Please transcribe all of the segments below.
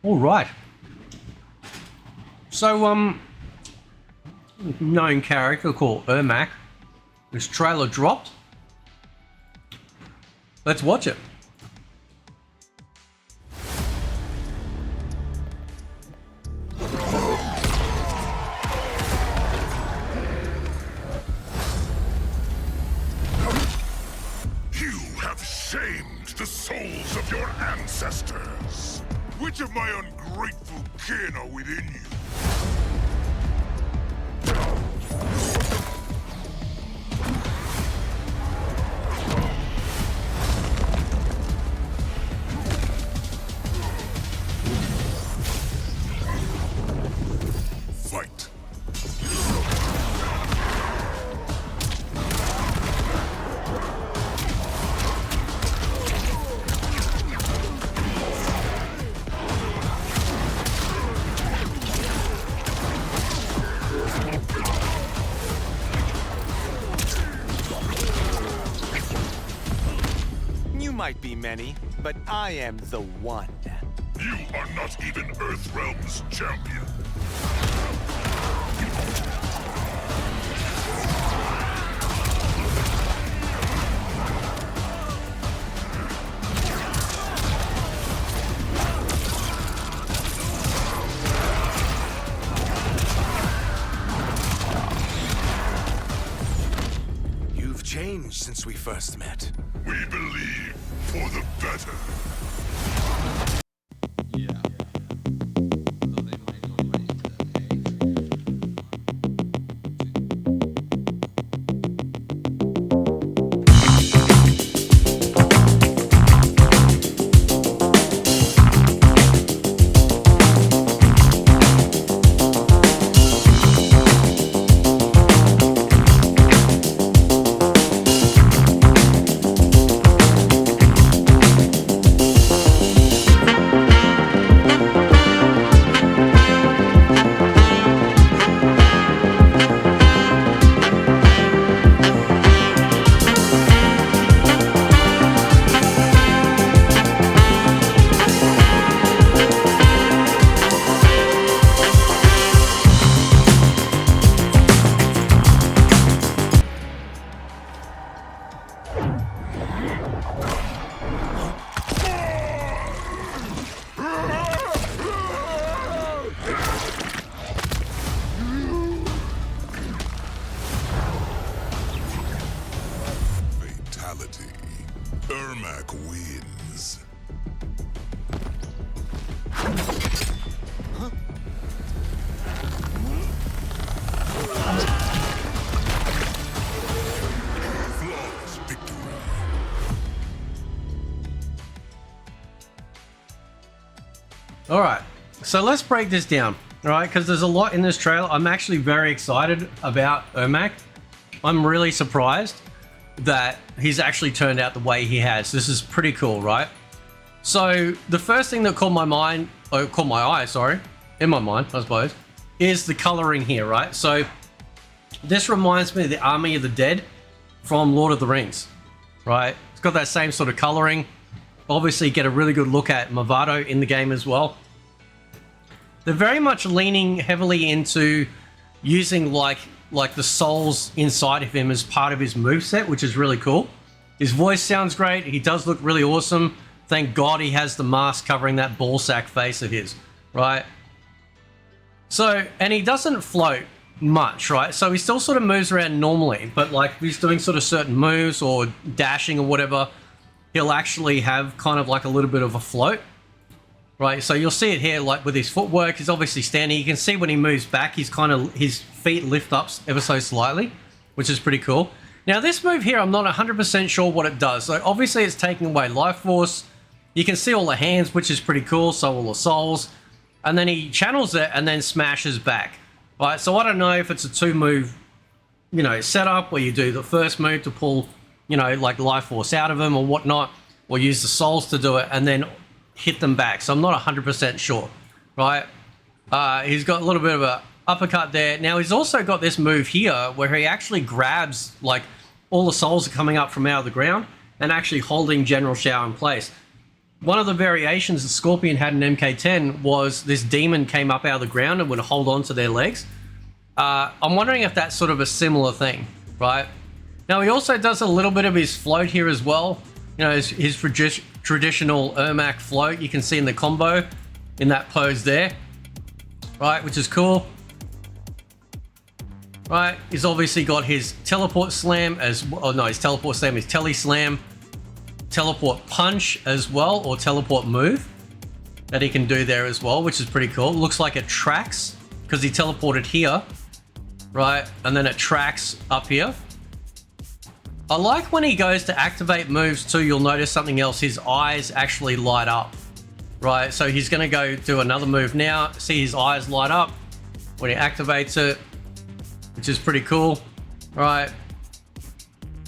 All right. So, known character called Ermac. This trailer dropped. Let's watch it. You have shamed the souls of your ancestors. Which of my ungrateful kin are within you? Fight. You might be many, but I am the one. You are not even Earthrealm's champion. You've changed since we first met. We believe for the better. Fatality. Ermac wins. Flawless victory. All right. So let's break this down. All right, because there's a lot in this trailer. I'm actually very excited about Ermac. I'm really surprised that he's actually turned out the way he has. This is pretty cool, right? So the first thing that caught my eye, sorry, in my mind, I suppose, is the coloring here, right? So this reminds me of the Army of the Dead from Lord of the Rings, right? It's got that same sort of coloring. Obviously, get a really good look at Mavado in the game as well. They're very much leaning heavily into using like the souls inside of him as part of his moveset, which is really cool. His voice sounds great. He does look really awesome. Thank God he has the mask covering that ballsack face of his, right? So, and he doesn't float much, right? So he still sort of moves around normally, but like if he's doing sort of certain moves or dashing or whatever, he'll actually have kind of like a little bit of a float, right? So you'll see it here, like with his footwork, he's obviously standing. You can see when he moves back, his feet lift up ever so slightly, which is pretty cool. Now this move here, I'm not 100% sure what it does. So obviously it's taking away life force. You can see all the hands, which is pretty cool. So all the souls, and then he channels it and then smashes back. Right, so I don't know if it's a two-move, setup where you do the first move to pull, like life force out of him or whatnot, or use the souls to do it and then hit them back. So I'm not 100% sure, right? He's got a little bit of a uppercut there. Now he's also got this move here where he actually grabs, like, all the souls are coming up from out of the ground and actually holding General Shao in place. one of the variations the Scorpion had in MK10 was this demon came up out of the ground and would hold on to their legs. I'm wondering if that's sort of a similar thing, right? Now he also does a little bit of his float here as well. You know, his traditional Ermac float you can see in the combo in that pose there, right, which is cool. Right, he's obviously got his teleport slam as well. Oh no, his teleport slam is tele slam, teleport punch as well, or teleport move that he can do there as well, which is pretty cool. Looks like it tracks because he teleported here, right, and then it tracks up here. I like when he goes to activate moves too, you'll notice something else. His eyes actually light up, right? So he's going to go do another move now. See his eyes light up when he activates it, which is pretty cool, right?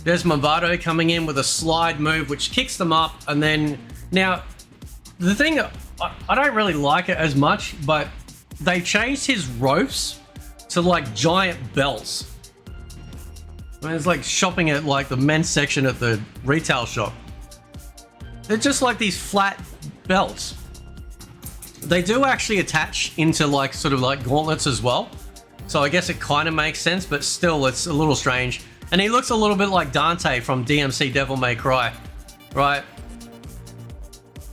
There's Mavado coming in with a slide move, which kicks them up. And then now the thing, I don't really like it as much, but they changed his ropes to like giant belts. I mean, it's like shopping at like the men's section at the retail shop. They're just like these flat belts. They do actually attach into like sort of like gauntlets as well. So I guess it kind of makes sense, but still it's a little strange. And he looks a little bit like Dante from DMC Devil May Cry, right?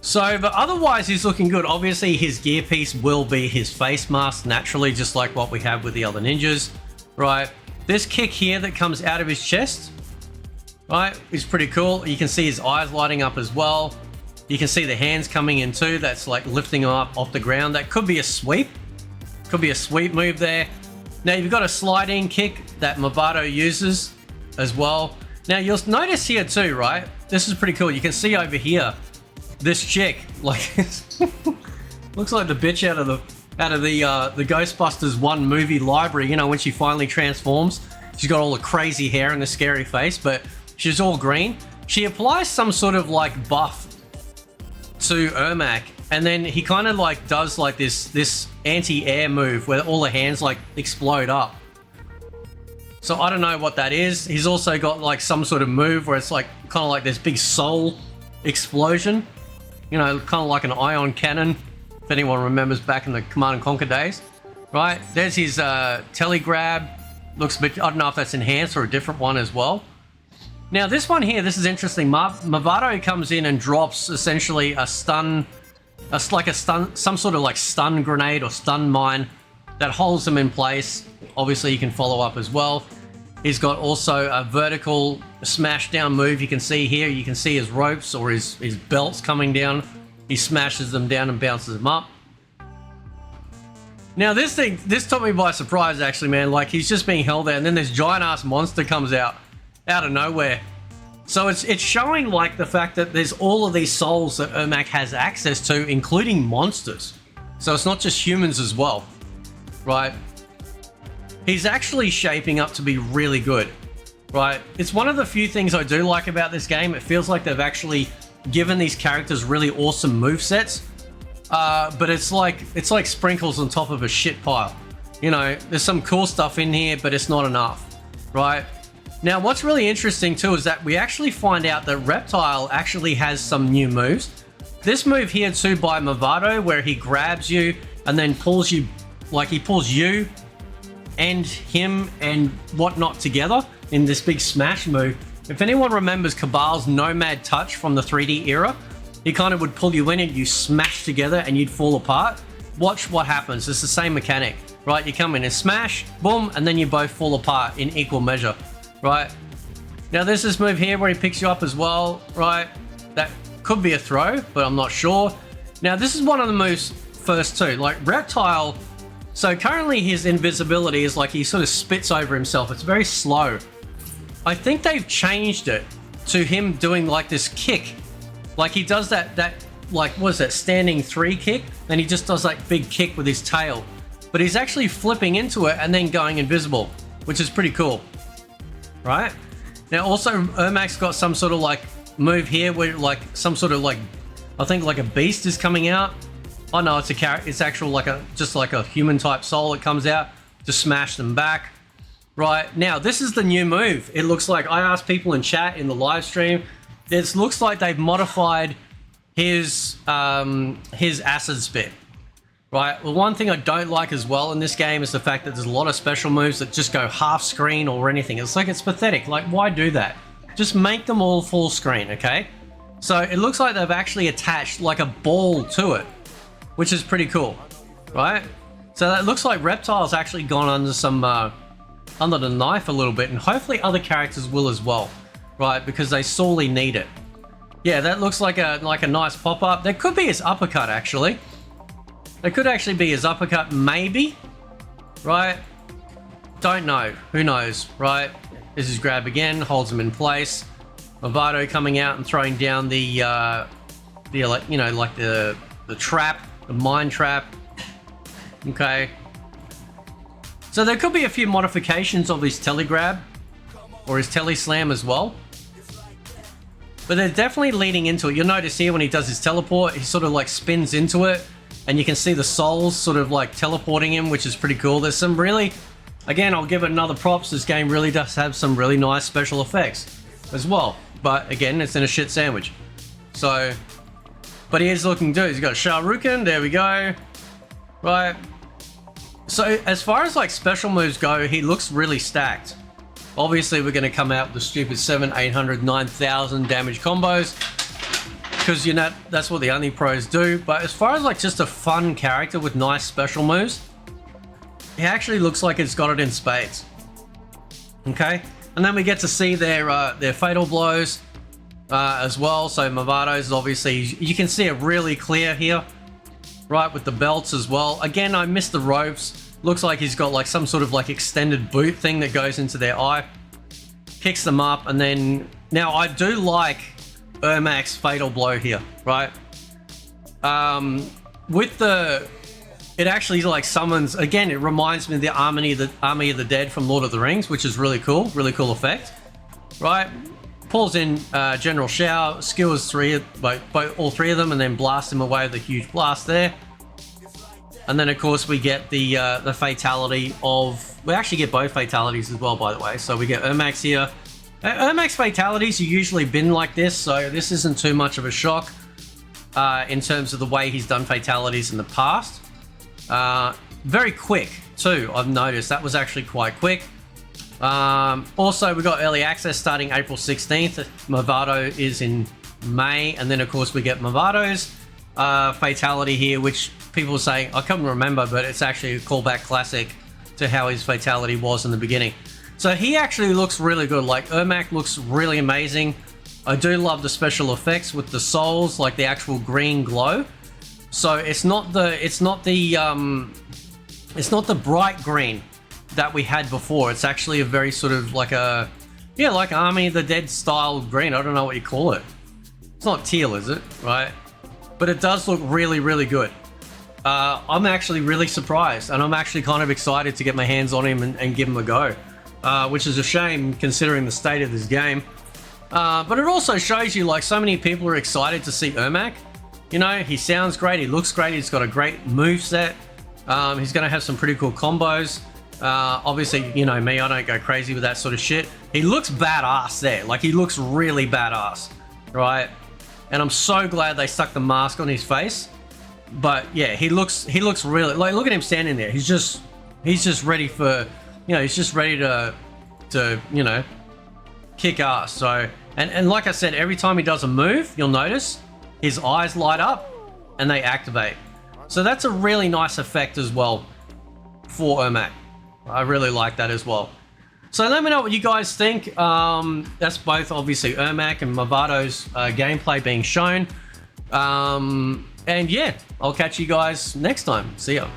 So, but otherwise he's looking good. Obviously his gear piece will be his face mask naturally, just like what we have with the other ninjas, right? This kick here that comes out of his chest, right, is pretty cool. You can see his eyes lighting up as well. You can see the hands coming in too. That's like lifting him up off the ground. That could be a sweep. Could be a sweep move there. Now you've got a sliding kick that Mavado uses as well. Now you'll notice here too, right? This is pretty cool. You can see over here, this chick, like, looks like the bitch out of the Ghostbusters 1 movie library, you know, when she finally transforms. She's got all the crazy hair and the scary face, but she's all green. She applies some sort of like buff to Ermac, and then he kind of like does like this anti-air move where all the hands like explode up. So I don't know what that is. He's also got like some sort of move where it's like kind of like this big soul explosion, you know, kind of like an ion cannon. If anyone remembers back in the Command and Conquer days, right? There's his telegrab. Looks a bit, I don't know if that's enhanced or a different one as well. Now this one here, this is interesting. Mavado comes in and drops essentially a stun, some sort of like stun grenade or stun mine that holds them in place. Obviously you can follow up as well. He's got also a vertical smash down move. You can see here, you can see his ropes or his belts coming down. He smashes them down and bounces them up. Now this took me by surprise actually, man. Like he's just being held there and then this giant ass monster comes out of nowhere. So it's showing like the fact that there's all of these souls that Ermac has access to, including monsters. So it's not just humans as well, right? He's actually shaping up to be really good, right? It's one of the few things I do like about this game. It feels like they've actually given these characters really awesome movesets, but it's like sprinkles on top of a shit pile. You know, there's some cool stuff in here, but it's not enough, right? Now, what's really interesting too is that we actually find out that Reptile actually has some new moves. This move here too by Mavado, where he grabs you and then pulls you, like he pulls you and him and whatnot together in this big smash move. If anyone remembers Cabal's Nomad Touch from the 3D era, he kind of would pull you in and you smash together and you'd fall apart. Watch what happens. It's the same mechanic, right? You come in and smash, boom, and then you both fall apart in equal measure, right? Now there's this move here where he picks you up as well, right? That could be a throw, but I'm not sure. Now this is one of the moves first too, like Reptile. So currently his invisibility is like he sort of spits over himself. It's very slow. I think they've changed it to him doing like this kick. Like he does that like, what is that, standing 3 kick? Then he just does like big kick with his tail. But he's actually flipping into it and then going invisible, which is pretty cool, right? Now also Ermac's got some sort of like move here where like some sort of like, I think like a beast is coming out. Oh no, it's a character. It's actual like just like a human type soul that comes out to smash them back. Right now, this is the new move. It looks like, I asked people in chat in the live stream. It looks like they've modified his acid spit. Right, well, one thing I don't like as well in this game is the fact that there's a lot of special moves that just go half screen or anything. It's like, it's pathetic. Like, why do that? Just make them all full screen, okay? So it looks like they've actually attached like a ball to it, which is pretty cool, right? So that looks like Reptile's actually gone under some, under the knife a little bit, and hopefully other characters will as well, right? Because they sorely need it. Yeah, that looks like a nice pop-up. There could be his uppercut, actually. It could actually be his uppercut, maybe, right? Don't know. Who knows, right? This is grab again, holds him in place. Mavado coming out and throwing down the trap, the mine trap. Okay. So there could be a few modifications of his telegrab or his teleslam as well. But they're definitely leading into it. You'll notice here when he does his teleport, he sort of like spins into it. And you can see the souls sort of like teleporting him, which is pretty cool. There's some really, again, I'll give it another props. This game really does have some really nice special effects as well. But again, it's in a shit sandwich. So, but he is looking good. He's got Sharukan. There we go. Right. So as far as like special moves go, he looks really stacked. Obviously, we're going to come out with the stupid 700, 800, 9,000 damage combos. Because, you know, that's what the only pros do. But as far as like just a fun character with nice special moves, he actually looks like it's got it in spades. Okay, and then we get to see their fatal blows as well. So Mavado's obviously, you can see it really clear here, right, with the belts as well. Again, I missed the ropes. Looks like he's got like some sort of like extended boot thing that goes into their eye, picks them up, and then now I do like Ermac's fatal blow here, right? With the, it actually like summons, again, it reminds me of the Army of the Dead from Lord of the Rings, which is really cool effect, right? Pulls in General Shao, skewers all three of them, and then blasts him away with a huge blast there. And then of course we get the fatality of, we actually get both fatalities as well, by the way. So we get Ermac's here. Ermac's fatalities are usually been like this, so this isn't too much of a shock in terms of the way he's done fatalities in the past. Very quick too, I've noticed. That was actually quite quick. Also, we got early access starting April 16th. Mavado is in May, and then of course we get Mavado's fatality here, which people are saying, I couldn't remember, but it's actually a callback classic to how his fatality was in the beginning. So he actually looks really good. Like Ermac looks really amazing. I do love the special effects with the souls, like the actual green glow. So it's not the bright green that we had before. It's actually a very sort of like a, yeah, like Army of the Dead style green. I don't know what you call it. It's not teal, is it? Right? But it does look really, really good. I'm actually really surprised, and I'm actually kind of excited to get my hands on him and give him a go. Which is a shame considering the state of this game. But it also shows you like so many people are excited to see Ermac. You know, he sounds great, he looks great, he's got a great moveset. He's going to have some pretty cool combos. Obviously, you know me, I don't go crazy with that sort of shit. He looks badass there, like he looks really badass, right? And I'm so glad they stuck the mask on his face. But yeah, he looks really, like, look at him standing there. He's just ready for, you know, he's just ready to you know, kick ass. So, and like I said, every time he does a move, you'll notice his eyes light up and they activate. So that's a really nice effect as well for Ermac. I really like that as well. So let me know what you guys think. That's both obviously Ermac and Mavado's gameplay being shown. And yeah, I'll catch you guys next time. See ya.